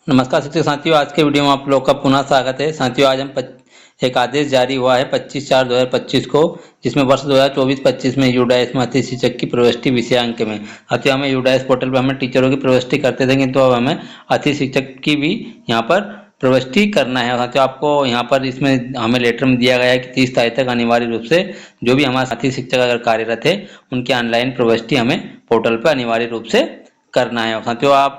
नमस्कार शिक्षक साथियों, आज के वीडियो में आप लोग का पुनः स्वागत है। साथियों, आज हम एक आदेश जारी हुआ है 25/4/2025 को, जिसमें वर्ष 2024-25 में यूडाइस में अतिथि शिक्षक की प्रविष्टि विषयांक में। साथियों, हमें यूडाइस पोर्टल पर हमें टीचरों की प्रविष्टि करते थे, किंतु अब हमें अतिथि शिक्षक की भी यहाँ पर प्रविष्टि करना है। साथियों, आपको यहाँ पर इसमें हमें लेटर में दिया गया है कि 30 तारीख तक अनिवार्य रूप से जो भी हमारे साथी शिक्षक अगर कार्यरत है उनकी ऑनलाइन प्रविष्टि हमें पोर्टल पर अनिवार्य रूप से करना है। साथियों, आप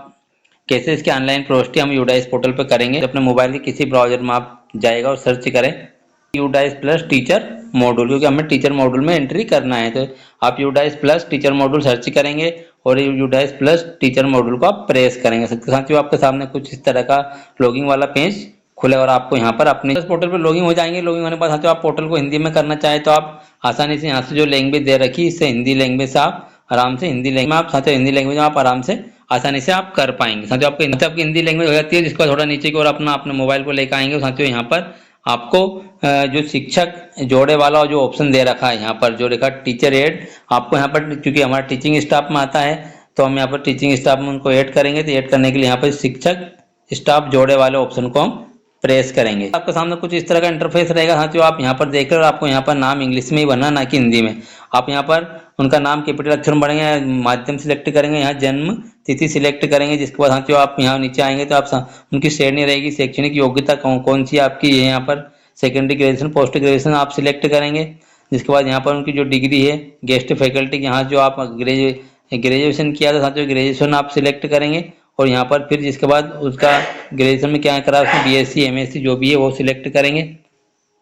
कैसे इसकी ऑनलाइन प्रविष्टि हम यूडाइस पोर्टल पर करेंगे। अपने मोबाइल के किसी ब्राउजर में आप जाएगा और सर्च करें यूडाइस प्लस टीचर मॉड्यूल, क्योंकि हमें टीचर मॉड्यूल में एंट्री करना है। तो आप UDISE plus teacher module search करेंगे और यूडाइस प्लस टीचर मॉड्यूल को आप प्रेस करेंगे। साथियों, आपके सामने कुछ इस तरह का लॉगिंग वाला पेज खुले और आपको यहाँ पर अपने पोर्टल पर लॉगिन हो जाएंगे। लॉगिन होने के बाद साथियों, आप पोर्टल को हिंदी में करना चाहे तो आप आसानी से यहाँ से जो लैंग्वेज दे रखी है इससे हिंदी लैंग्वेज से आप आराम से हिंदी लैंग्वेज में आप साथियों हिंदी लैंग्वेज में आप आराम से आसानी से आप कर पाएंगे। साथियों, आपकी हिंदी लैंग्वेज हो जाती है, जिसका थोड़ा नीचे की ओर अपने मोबाइल को लेकर आएंगे। साथियों, यहाँ पर आपको जो शिक्षक जोड़े वाला जो ऑप्शन दे रखा है, यहाँ पर जो लिखा टीचर एड, आपको यहाँ पर क्योंकि हमारा टीचिंग स्टाफ में आता है तो हम यहाँ पर टीचिंग स्टाफ में उनको ऐड करेंगे। तो ऐड करने के लिए यहाँ पर शिक्षक स्टाफ जोड़े वाले ऑप्शन को हम प्रेस करेंगे। आपके सामने कुछ इस तरह का इंटरफेस रहेगा। साथियों, आप यहाँ पर देख रहे हो, आपको यहाँ पर नाम इंग्लिश में ही भरना, ना कि हिंदी में। आप यहाँ पर उनका नाम कैपिटल अक्षर में भरेंगे, माध्यम सिलेक्ट करेंगे, यहाँ जन्म तिथि सिलेक्ट करेंगे। जिसके बाद साथियों आप यहाँ नीचे आएंगे तो आप उनकी श्रेणी रहेगी, शैक्षणिक योग्यता कौन सी आपकी है, यहाँ पर सेकेंडरी ग्रेजुएशन पोस्ट ग्रेजुएशन आप सिलेक्ट करेंगे। जिसके बाद यहाँ पर उनकी जो डिग्री है गेस्ट फैकल्टी, यहाँ जो आप ग्रेजुएशन किया था साथियों, ग्रेजुएशन आप सिलेक्ट करेंगे। और यहाँ पर फिर जिसके बाद उसका ग्रेजुएशन में क्या करा, उसमें बीएससी एमएससी जो भी है वो सिलेक्ट करेंगे।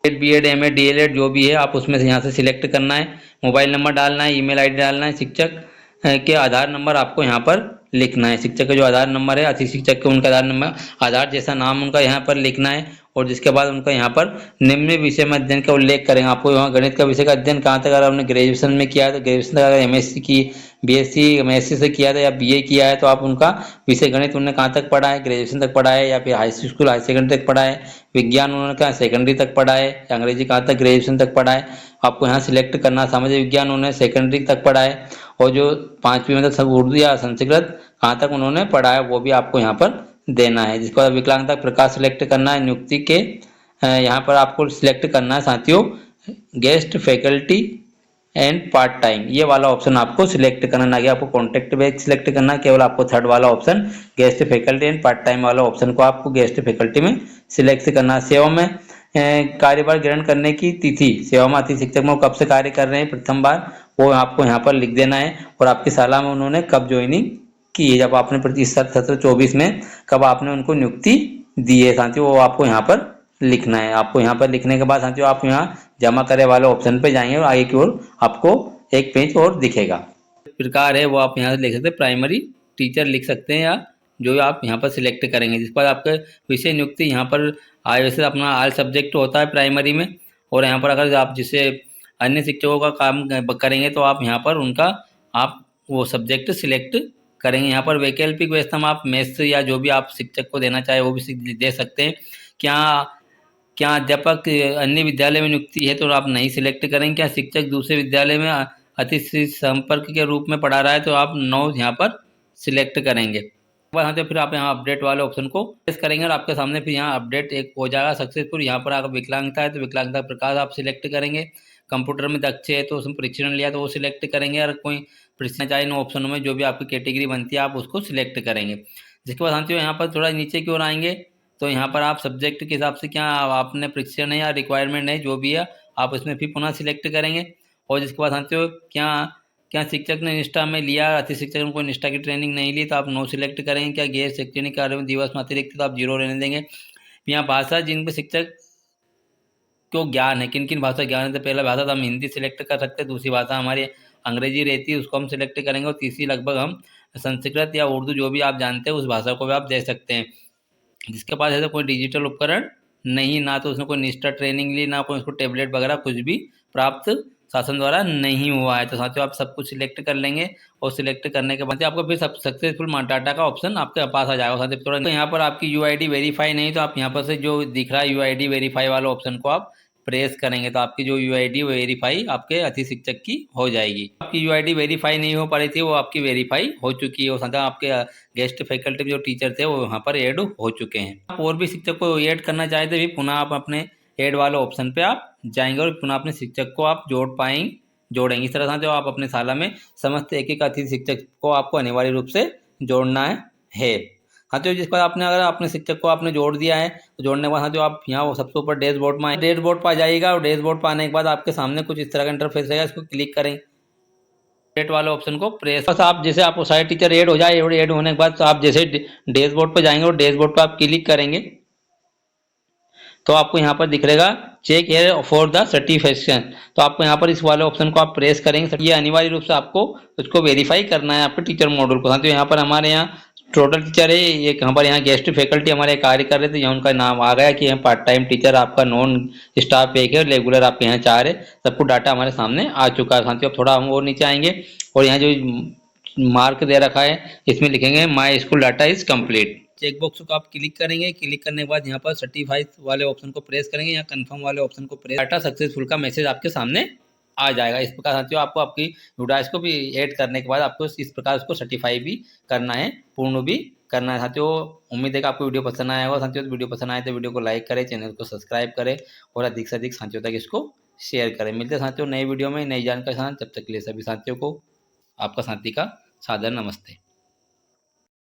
बीएड एमए डीएलएड जो भी है आप उसमें से यहाँ से सिलेक्ट करना है। मोबाइल नंबर डालना है, ईमेल आईडी डालना है, शिक्षक के आधार नंबर आपको यहाँ पर लिखना है। शिक्षक का जो आधार नंबर है, अतिथि शिक्षक के उनका आधार नंबर, आधार जैसा नाम उनका यहाँ पर लिखना है। और जिसके बाद उनका यहाँ पर निम्न विषय में अध्ययन का उल्लेख करेंगे। आपको यहाँ गणित का विषय का अध्ययन कहाँ तक, अगर आपने ग्रेजुएशन में किया है तो ग्रेजुएशन तक, अगर एमएससी की बीएससी एमएससी से किया था या बीए किया है तो आप उनका विषय गणित उन्होंने कहाँ तक पढ़ा है, ग्रेजुएशन तक पढ़ा है या फिर हाई स्कूल हाई सेकेंडरी तक पढ़ा है, विज्ञान उन्होंने कहा सेकेंडरी तक पढ़ा है, या अंग्रेजी कहाँ तक ग्रेजुएशन तक पढ़ा है, आपको यहाँ सिलेक्ट करना। सामाजिक विज्ञान उन्होंने सेकेंडरी तक पढ़ा है और जो 5वीं मतलब सब उर्दू या संस्कृत कहाँ तक उन्होंने पढ़ा है वो भी आपको यहाँ पर देना है। जिसको विकलांगता प्रकार सिलेक्ट करना है। नियुक्ति के यहाँ पर आपको सिलेक्ट करना है साथियों guest faculty and part time, ये वाला ऑप्शन आपको सिलेक्ट करना, ना कि आपको कॉन्टेक्ट बेस सिलेक्ट करना। केवल आपको थर्ड वाला option guest faculty and part time वाला ऑप्शन को आपको गेस्ट फैकल्टी में सिलेक्ट करना। सेवा में कार्यभार ग्रहण करने की तिथि, सेवा में अतिथि शिक्षक में कब से कार्य कर रहे हैं प्रथम बार, वो आपको यहाँ पर लिख देना है। और आपकी शाला में उन्होंने कब ज्वाइनिंग की है, जब आपने इस 17-24 में कब आपने उनको नियुक्ति दी है साथियों, वो आपको यहाँ पर लिखना है। आपको यहाँ पर लिखने के बाद साथियों आप यहाँ जमा करे वाले ऑप्शन पे जाएंगे और आगे की ओर आपको एक पेज और दिखेगा। प्रकार है वो आप यहाँ से लिख सकते हैं, प्राइमरी टीचर लिख सकते हैं, या जो आप यहाँ पर सिलेक्ट करेंगे। जिसके बाद आपके विषय नियुक्ति यहाँ पर आए, वैसे अपना आल सब्जेक्ट होता है प्राइमरी में। और यहाँ पर अगर आप जिसे अन्य शिक्षकों का काम करेंगे तो आप यहाँ पर उनका आप वो सब्जेक्ट सिलेक्ट करेंगे। यहाँ पर वैकल्पिक व्यवस्था में आप मैथ्स या जो भी आप शिक्षक को देना चाहे वो भी दे सकते हैं। क्या अध्यापक अन्य विद्यालय में नियुक्ति है तो आप नहीं सिलेक्ट करेंगे। क्या शिक्षक दूसरे विद्यालय में अतिथि संपर्क के रूप में पढ़ा रहा है तो आप नो यहाँ पर सिलेक्ट करेंगे। तो फिर आप यहाँ अपडेट वाले ऑप्शन को प्रेस करेंगे और आपके सामने फिर यहाँ अपडेट एक हो जाएगा सक्सेसफुल। यहाँ पर अगर विकलांगता है तो विकलांगता प्रकार आप सिलेक्ट करेंगे। कंप्यूटर में दक्ष है तो उसमें परीक्षण लिया तो वो सिलेक्ट करेंगे। और कोई परीक्षण चाहे इन ऑप्शनों में जो भी आपकी कैटेगरी बनती है आप उसको सिलेक्ट करेंगे। जिसके बाद साथियों यहाँ पर थोड़ा नीचे की ओर आएंगे तो यहाँ पर आप सब्जेक्ट के हिसाब से क्या आपने परीक्षण है या रिक्वायरमेंट है जो भी है आप इसमें फिर पुनः सिलेक्ट करेंगे। और जिसके बाद साथियों क्या शिक्षक ने निष्ठा में लिया, अति शिक्षक ने कोई निष्ठा की ट्रेनिंग नहीं ली तो आप नो सिलेक्ट करेंगे। क्या गैर शैक्षणिक कार्य में दिवस में अतिरिक्त तो आप 0 रहने देंगे। यहाँ भाषा जिन पर शिक्षक को ज्ञान है, किन किन भाषा ज्ञान है, तो पहला भाषा तो हम हिंदी सिलेक्ट कर सकते हैं, दूसरी भाषा हमारी अंग्रेजी रहती है उसको हम सिलेक्ट करेंगे, और तीसरी लगभग हम संस्कृत या उर्दू जो भी आप जानते हैं उस भाषा को भी आप दे सकते हैं। जिसके पास ऐसा कोई डिजिटल उपकरण नहीं, ना तो उसने कोई निष्ठा ट्रेनिंग ली, ना कोई उसको टैबलेट वगैरह कुछ भी प्राप्त शासन द्वारा नहीं हुआ है। तो साथियों आप सब कुछ सिलेक्ट कर लेंगे और सिलेक्ट करने के बाद आपको फिर सब सक्सेसफुल डाटा का ऑप्शन आपके पास आ जाएगा। साथियों तो यहाँ पर आपकी यूआईडी वेरीफाई नहीं तो आप यहाँ पर से जो दिख रहा है यूआईडी वेरीफाई वाला ऑप्शन को आप प्रेस करेंगे तो आपकी जो यूआईडी वेरीफाई आपके अति शिक्षक की हो जाएगी। आपकी यूआईडी वेरीफाई नहीं हो पा रही थी, वो आपकी वेरीफाई हो चुकी है। वो सदा आपके गेस्ट फैकल्टी जो टीचर थे वो वहाँ पर ऐड हो चुके हैं। आप और भी शिक्षक को ऐड करना चाहते भी पुनः आप अपने ऐड वाले ऑप्शन पे आप जाएंगे और पुनः अपने शिक्षक को आप जोड़ेंगे। इस तरह से जो आप अपने शाला में समस्त एक अतिथि शिक्षक को आपको अनिवार्य रूप से जोड़ना है। हाँ तो जिस पर आपने अगर अपने शिक्षक को आपने जोड़ दिया है तो जोड़ने के बाद हाँ जो आप यहाँ वो सबसे ऊपर डैशबोर्ड में डैशबोर्ड पर आ जाइएगा और डैशबोर्ड पर आने के बाद आपके सामने कुछ इस तरह का इंटरफेस रहेगा। इसको क्लिक करें, ऐड वाले ऑप्शन को प्रेस, बस आप जैसे आप साइड टीचर ऐड हो जाए और ऐड होने के बाद तो आप जैसे डैशबोर्ड पर जाएंगे और डैशबोर्ड पर आप क्लिक करेंगे तो आपको यहाँ पर दिख रहेगा check here for the certification. तो आपको यहाँ पर इस वाले ऑप्शन को आप प्रेस करेंगे। ये अनिवार्य रूप से आपको उसको वेरीफाई करना है आपके टीचर मॉड्यूल को। तो यहाँ पर हमारे यहाँ टोटल टीचर है, ये यहाँ पर यहाँ गेस्ट फैकल्टी हमारे कार्य कर रहे थे, यहाँ उनका नाम आ गया कि यहाँ पार्ट टाइम टीचर आपका नॉन स्टाफ एक है, रेगुलर आपके यहाँ 4 है। सबको डाटा हमारे सामने आ चुका है। साथियों अब थोड़ा हम और नीचे आएंगे और यहाँ जो मार्क दे रखा है इसमें लिखेंगे my school data is complete. Check box को आप क्लिक करेंगे, क्लिक करने के बाद यहाँ पर सर्टिफाइड वाले ऑप्शन को प्रेस करेंगे या कंफर्म वाले ऑप्शन को प्रेस, डाटा सक्सेसफुल का मैसेज आपके सामने आ जाएगा। इस प्रकार साथियों आपको आपकी यूडाइस को भी ऐड करने के बाद आपको इस प्रकार उसको सर्टिफाई भी करना है, पूर्ण भी करना है। साथियों उम्मीद है कि आपको वीडियो पसंद आया होगा। साथियों वीडियो पसंद आए तो वीडियो को लाइक करें, चैनल को सब्सक्राइब करें और अधिक से अधिक साथियों तक इसको शेयर करें। मिलते हैं साथियों नई वीडियो में नई जानकारी के साथ। जब तक के लिए सभी साथियों को आपका साथी का सादर नमस्ते।